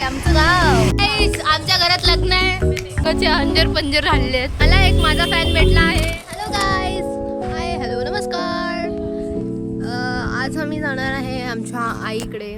आमचं गाव. आमच्या घरात लग्न आहे. अंजर पंजर राहिलेत. मला एक माझा फॅन भेटला आहे. हॅलो गाईज, हाय, हॅलो, नमस्कार. आज आम्ही जाणार आहे आमच्या आईकडे,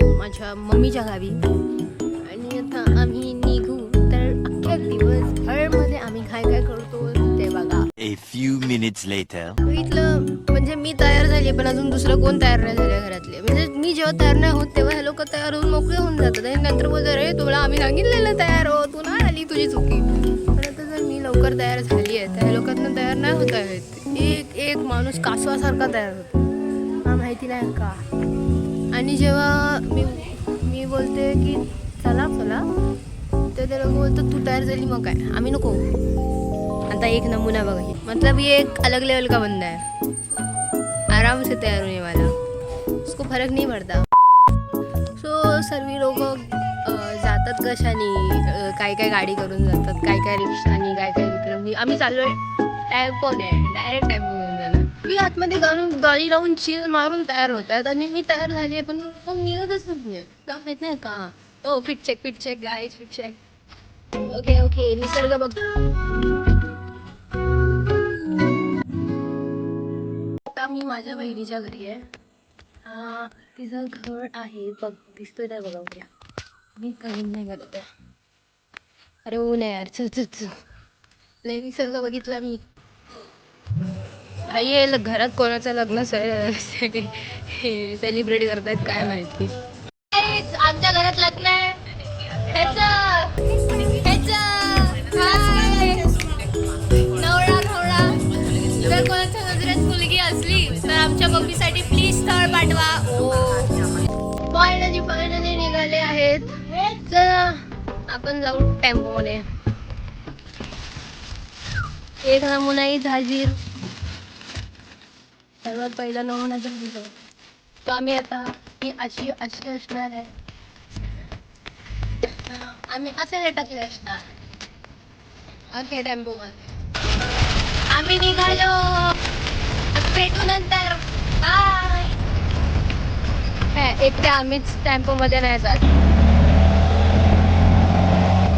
माझ्या मम्मीच्या गावी. आणि आता आम्ही निघू. तर अख्ख्या दिवसभरमध्ये आम्ही काय काय करतो ते बघा. A few minutes later. इथलं म्हणजे मी तयार झाली, पण अजून दुसरं कोण तयार नाही झाले घरातले. म्हणजे मी जेव्हा तयार नाही होत तेव्हा हे लोक तयार होऊन मोकळे होऊन जातात आणि नंतर बोलतात, रे तुला आम्ही सांगितलेलं तयार हो, तू नाही आली, तुझी चुकी. पण आता जर मी लवकर तयार झाली आहे तर ह्या लोकांना तयार नाही होत आहेत. एक एक माणूस कासवासारखा तयार होतो, हा माहिती नाही का. आणि जेव्हा मी बोलते की चला चला, तर ते लोक बोलतात तू तयार झाली मग काय, आम्ही नको. आता एक नमूना बघा, मतलब ये एक अलग लेवल का बंदा है, आराम से तैयार होने वाला, उसको फरक नहीं पड़ता. सो सर्व लोक जातात कशाने, काय काय गाडी करून जातात, काय काय रिक्षानी, काय काय विक्रमनी. आम्ही चाललोय टॅम्पोने, डायरेक्ट टॅम्पो घेऊन जाणार. मी आतमध्ये गाडी लावून चीज मारून तयार होत आहेत आणि मी तयार झाली आहे, पण मग निघतच नाही का, माहित नाही का. Oh fit check guys, fit check. Okay okay, निसर्ग बघ. मी माझ्या बहिणीच्या घरी आहे. तिचं घर आहे बघ, दिसतोय नाही बघा उद्या. मी काही नाही करत आहे. अरे ऊन आहे यार, चल लय निसर्ग बघितला मी. भाई घरात कोणाचं लग्न सेलिब्रेट करतायत काय माहिती. आमच्या घरात लग्न आहे. जर कोणाच्या नजरेत मुलगी असली तर आमच्या बॉबीसाठी प्लीज स्थळ पाठवा. फायनली निघाले आहेत. चला आपण जाऊ टेम्पो मध्ये. एक नमुना ही झाजीर. सर्वात पहिला नमुना जर दिलो तो आम्ही आता ही अशी असणार आहे. आम्ही असे टाकले असणार. ओके, टेम्पो मध्ये आम्ही निघालो. भेटू नंतर, बाय. एकट्या आम्हीच टेम्पो मध्ये नाही जात,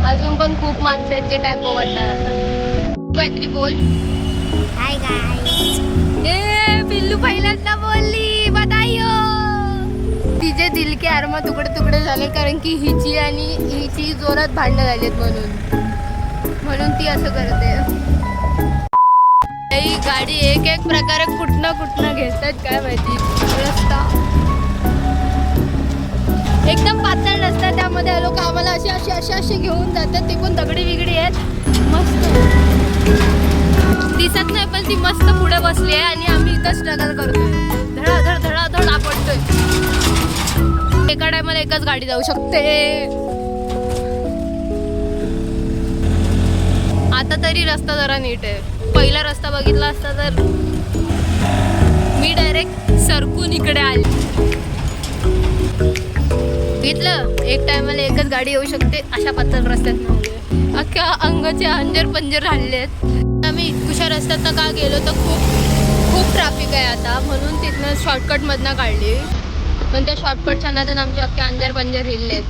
अजून पण खूप माणसं आहेत जे टेम्पो वाटतात. काहीतरी बोल. Hi guys. पिल्लू पहिल्यांदा बोलली बधाईयो. तिचे दिल के अरमा तुकडे झाले, कारण की हिची जोरात भांडणं झालीत म्हणून ती असं करते. ही गाडी एक एक प्रकारे कुठनं घेतात काय माहिती. रस्ता एकदम पातळ रस्ता, त्यामध्ये लोक आम्हाला असे घेऊन जातात. ते पण दगडी बिगडी आहेत, मस्त दिसत नाही पण ती मस्त पुढे बसली आहे आणि आम्ही इथं स्ट्रगल करतोय. धडाधड आपटतोय. एका टायमाला एकच गाडी जाऊ शकते. आता तरी रस्ता जरा नीट आहे. पहिला रस्ता बघितला असता तर मी डायरेक्ट सरकून इकडे आले. घेतलं एक टायमाला एकच गाडी येऊ शकते अशा पातळ रस्त्यात. अख्ख्या अंगाचे अंजर पंजर राहिलेत. आम्ही कुशा रस्त्यात का गेलो तर खूप ट्रॅफिक आहे आता, म्हणून तिथनं शॉर्टकट मधनं काढली. पण त्या शॉर्टकटच्या नादात आमचे अख्खे अंजर पंजर हिललेत.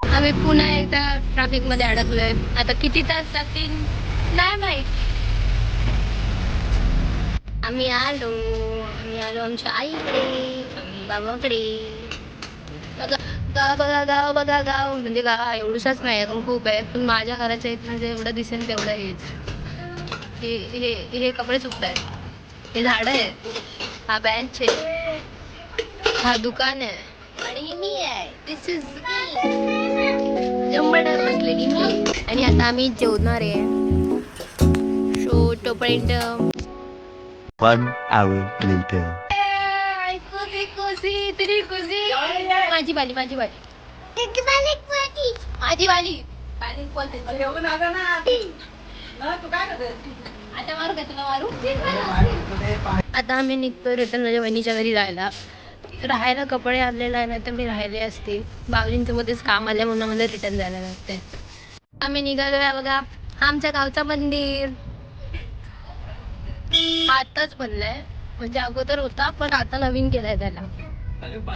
आम्ही पुन्हा एकदा ट्रॅफिक मध्ये अडकलोय. आता किती तास जातील नाही माहित. आम्ही आलो आमच्या आईकडे, बाबाकडे. गाव बघा गाव म्हणजे गाव एवढंच नाही पण खूप आहे. पण माझ्या घराच्या इथं जे एवढं दिसेल तेवढं हेच. हे कपडे सुकतायत, हे झाड आहेत, हा बेंच आहे, हा दुकान आहे आणि मी आहे. दिस इज जंबडर बसलेली मी. आणि आता आम्ही जेवणार आहे. सो तोपर्यंत 1 hour later. माझी बाली आता आम्ही निघतो रिटर्न माझ्या बहिणीच्या घरी जायला. राहायला कपडे आणलेला आहे, नाही तर मी राहिले असते. बावलींच्या मध्येच काम आल्या म्हणून मला रिटर्न जायला लागते. आम्ही निघालो बघा, आमच्या गावचं मंदिर. आताच बनलाय, म्हणजे अगोदर होता पण आता नवीन केलाय त्याला.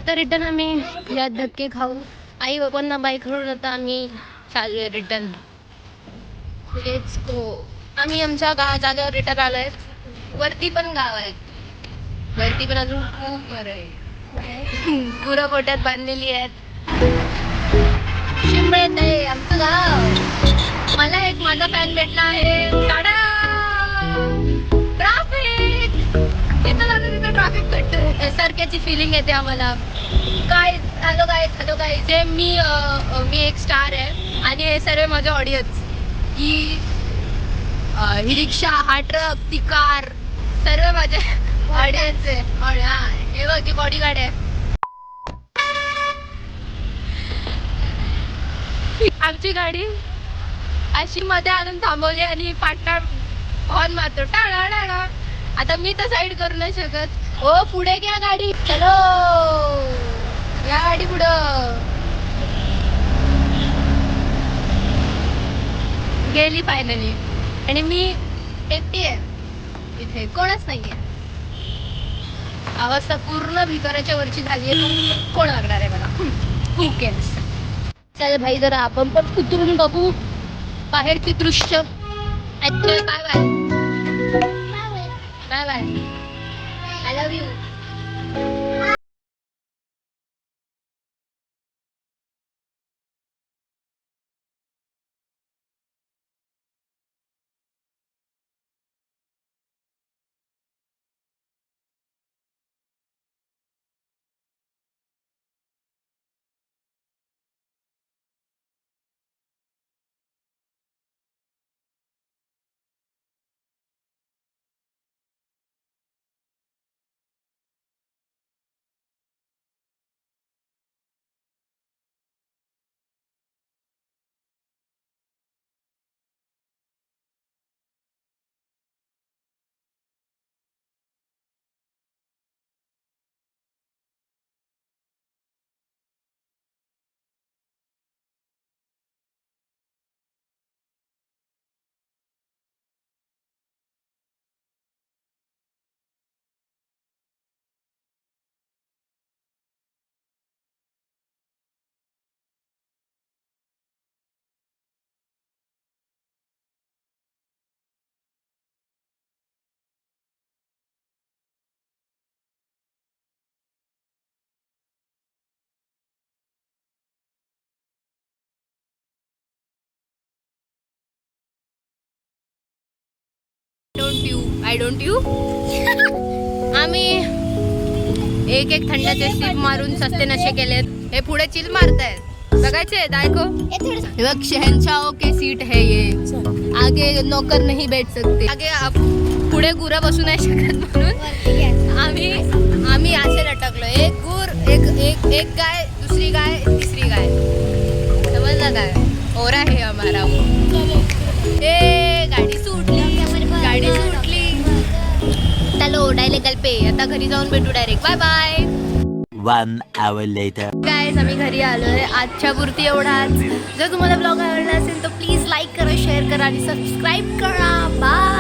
तर रिटर्न आम्ही यात धक्के खाऊ आई बाबांना बाय करून आता आम्ही चालूया रिटर्न. Let's go. आम्ही आमच्या जागेवर रिटर्न आलोय. वरती पण गाव आहे, वरती पण अजून खूप घर आहे. गुरं गोट्यात बांधलेली आहेत. शिमळेत आहे आमचं गाव. मला एक माझा फॅन भेटला आहे. ट्रॅफिक इथं जातं तिथं ट्रॅफिक भेटतं सारख्याची फिलिंग येते आम्हाला. काय हॅलो काय जे मी एक स्टार आहे आणि हे सर्व माझे ऑडियन्स. ही रिक्षा, हा ट्रक, ती कार सर्व माझे ऑडियन्स आहे. हे बघ ती बॉडीगार्ड आहे. आमची गाडी अशी मध्ये आणून थांबवली आणि पार्टनर हॉर्न मारतो टाळा. आता मी तर साईड करू नाही शकत. हो पुढे घ्या गाडी, चलो या गाडी पुढं गेली फायनली. आणि मी एकटी आहे इथे, कोणच नाहीये. अवस्था पूर्ण भिकाऱ्याच्या वरची झाली आहे. कोण लागणार आहे मला? Who cares. चल भाई जरा आपण पण उतरून बघू बाहेरचे दृश्य. Bye bye bye bye. I love you. I don't you. आम्ही एक थंडाचे सिप मारून सस्ते नशे केलेत. हे पुढे चिल मारतायत, बघायचे ऐको. हे बघ शहनशाह के सीट है ये, आगे नौकर नहीं बैठ सकते. आगे पुढे गुरं बसू नाही शकत म्हणून आम्ही असे लटकलो. एक गुर, एक गाय, दुसरी गाय, तिसरी गाय. समजलं काय? ओरा है हमारा. ए गाडी सुटली. चलो डायरेक्ट पे. आता घरी जाऊन भेटू direct. Bye bye. 1 hour later. Guys आम्ही घरी आलोय. आजच्या पुरती एवढाच. जर तुम्हाला ब्लॉग आवडला असेल तर प्लीज लाईक करा, शेअर करा आणि सबस्क्राईब करा. बाय.